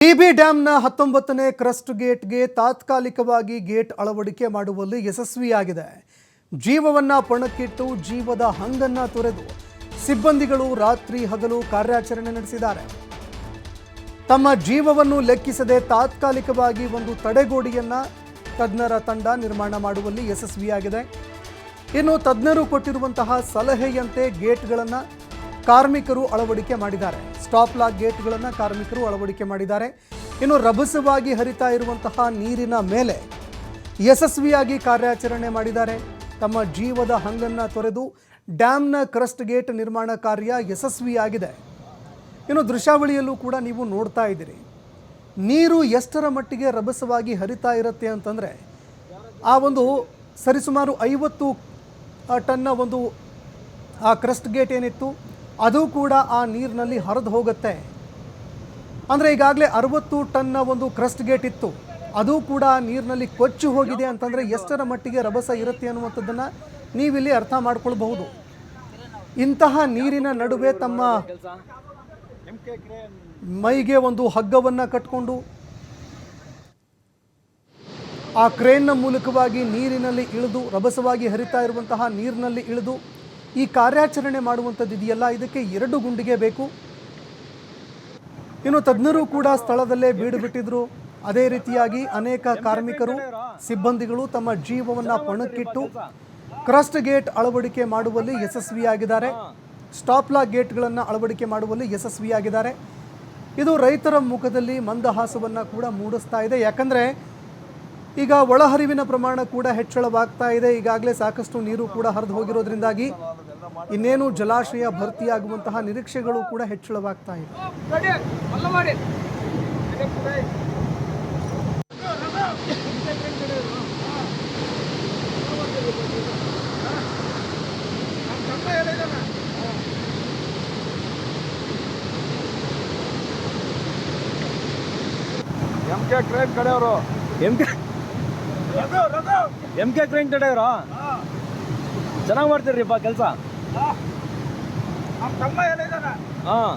TB ಡ್ಯಾಂನ 19ನೇ crust ಗೇಟ್ಗೆ ತಾತ್ಕಾಲಿಕವಾಗಿ gate ಅಳವಡಿಕೆ ಮಾಡುವಲ್ಲಿ ಯಶಸ್ವಿಯಾಗಿದೆ. ಜೀವವನ್ನ ಪಣಕ್ಕಿಟ್ಟು ಜೀವದ ಹಂಗನ್ನ ತೊರೆದು ಸಿಬ್ಬಂದಿಗಳು ರಾತ್ರಿ ಹಗಲು ಕಾರ್ಯಾಚರಣೆ ನಡೆಸಿದ್ದಾರೆ. ತಮ್ಮ ಜೀವವನ್ನು ಲೆಕ್ಕಿಸದೆ ತಾತ್ಕಾಲಿಕವಾಗಿ ಒಂದು ತಡೆಗೋಡೆಯನ್ನ ತಜ್ಞರ ತಂಡ ನಿರ್ಮಾಣ ಮಾಡುವಲ್ಲಿ ಯಶಸ್ವಿಯಾಗಿದೆ. ಇನ್ನು ತಜ್ಞರು ಕೊಟ್ಟಿರುವಂತಹ ಸಲಹೆಯಂತೆ ಗೇಟ್ಗಳನ್ನು ಕಾರ್ಮಿಕರು ಅಳವಡಿಕೆ ಮಾಡಿದ್ದಾರೆ. ಸ್ಟಾಪ್ ಲಾಕ್ ಗೇಟ್ಗಳನ್ನು ಕಾರ್ಮಿಕರು ಅಳವಡಿಕೆ ಮಾಡಿದ್ದಾರೆ. ಇನ್ನು ರಭಸವಾಗಿ ಹರಿತಾ ಇರುವಂತಹ ನೀರಿನ ಮೇಲೆ ಯಶಸ್ವಿಯಾಗಿ ಕಾರ್ಯಾಚರಣೆ ಮಾಡಿದ್ದಾರೆ. ತಮ್ಮ ಜೀವದ ಹಂಗನ್ನು ತೊರೆದು ಡ್ಯಾಮ್ನ ಕ್ರಸ್ಟ್ ಗೇಟ್ ನಿರ್ಮಾಣ ಕಾರ್ಯ ಯಶಸ್ವಿಯಾಗಿದೆ. ಇನ್ನು ದೃಶ್ಯಾವಳಿಯಲ್ಲೂ ಕೂಡ ನೀವು ನೋಡ್ತಾ ಇದ್ದೀರಿ, ನೀರು ಎಷ್ಟರ ಮಟ್ಟಿಗೆ ರಭಸವಾಗಿ ಹರಿತಾ ಇರುತ್ತೆ ಅಂತಂದರೆ ಆ ಒಂದು ಸರಿಸುಮಾರು 50 ಟನ್ನ ಒಂದು ಆ ಕ್ರಸ್ಟ್ ಗೇಟ್ ಏನಿತ್ತು ಅದು ಕೂಡ ಆ ನೀರಿನಲ್ಲಿ ಹರಿದು ಹೋಗುತ್ತೆ. ಅಂದರೆ ಈಗಾಗಲೇ 60 ಟನ್ನ ಒಂದು ಕ್ರಸ್ಟ್ ಗೇಟ್ ಇತ್ತು, ಅದು ಕೂಡ ಆ ನೀರಿನಲ್ಲಿ ಕೊಚ್ಚಿ ಹೋಗಿದೆ ಅಂತಂದರೆ ಎಷ್ಟರ ಮಟ್ಟಿಗೆ ರಭಸ ಇರುತ್ತೆ ಅನ್ನುವಂಥದ್ದನ್ನು ನೀವಿಲ್ಲಿ ಅರ್ಥ ಮಾಡ್ಕೊಳ್ಬಹುದು. ಇಂತಹ ನೀರಿನ ನಡುವೆ ತಮ್ಮ ಮೈಗೆ ಒಂದು ಹಗ್ಗವನ್ನು ಕಟ್ಕೊಂಡು ಆ ಕ್ರೇನ್ನ ಮೂಲಕವಾಗಿ ನೀರಿನಲ್ಲಿ ಇಳಿದು ರಭಸವಾಗಿ ಹರಿತಾ ಇರುವಂತಹ ನೀರಿನಲ್ಲಿ ಇಳಿದು ಈ ಕಾರ್ಯಾಚರಣೆ ಮಾಡುವಂಥದ್ದು ಇದೆಯಲ್ಲ, ಇದಕ್ಕೆ 2 ಗುಂಡಿಗೆ ಬೇಕು. ಇನ್ನು ತಜ್ಞರು ಕೂಡ ಸ್ಥಳದಲ್ಲೇ ಬೀಡು ಬಿಟ್ಟಿದ್ರು. ಅದೇ ರೀತಿಯಾಗಿ ಅನೇಕ ಕಾರ್ಮಿಕರು ಸಿಬ್ಬಂದಿಗಳು ತಮ್ಮ ಜೀವವನ್ನು ಪಣಕ್ಕಿಟ್ಟು ಕ್ರಸ್ಟ್ ಗೇಟ್ ಅಳವಡಿಕೆ ಮಾಡುವಲ್ಲಿ ಯಶಸ್ವಿಯಾಗಿದ್ದಾರೆ. ಸ್ಟಾಪ್ ಲಾಕ್ ಗೇಟ್ಗಳನ್ನು ಅಳವಡಿಕೆ ಮಾಡುವಲ್ಲಿ ಯಶಸ್ವಿಯಾಗಿದ್ದಾರೆ. ಇದು ರೈತರ ಮುಖದಲ್ಲಿ ಮಂದಹಾಸವನ್ನು ಕೂಡ ಮೂಡಿಸ್ತಾ ಇದೆ. ಯಾಕಂದರೆ ಈಗ ಒಳಹರಿವಿನ ಪ್ರಮಾಣ ಕೂಡ ಹೆಚ್ಚಳವಾಗ್ತಾ ಇದೆ. ಈಗಾಗಲೇ ಸಾಕಷ್ಟು ನೀರು ಕೂಡ ಹರಿದು ಹೋಗಿರೋದ್ರಿಂದಾಗಿ ಇನ್ನೇನು ಜಲಾಶಯ ಭರ್ತಿಯಾಗುವಂತಹ ನಿರೀಕ್ಷೆಗಳು ಕೂಡ ಹೆಚ್ಚಳವಾಗ್ತಾ ಇದೆ. MK ಕ್ರೈಮ್ ಕಡೆಯವರು MK ಕ್ರೈಮ್ ಕಡೆಯವರು ಚೆನ್ನಾಗಿ ಮಾಡ್ತೀರಿಪ್ಪ ಕೆಲಸ. ನಮ್ಮ ತಮ್ಮ ಎಲ್ಲ ಇದ್ದಾನೆ. ಹಾಂ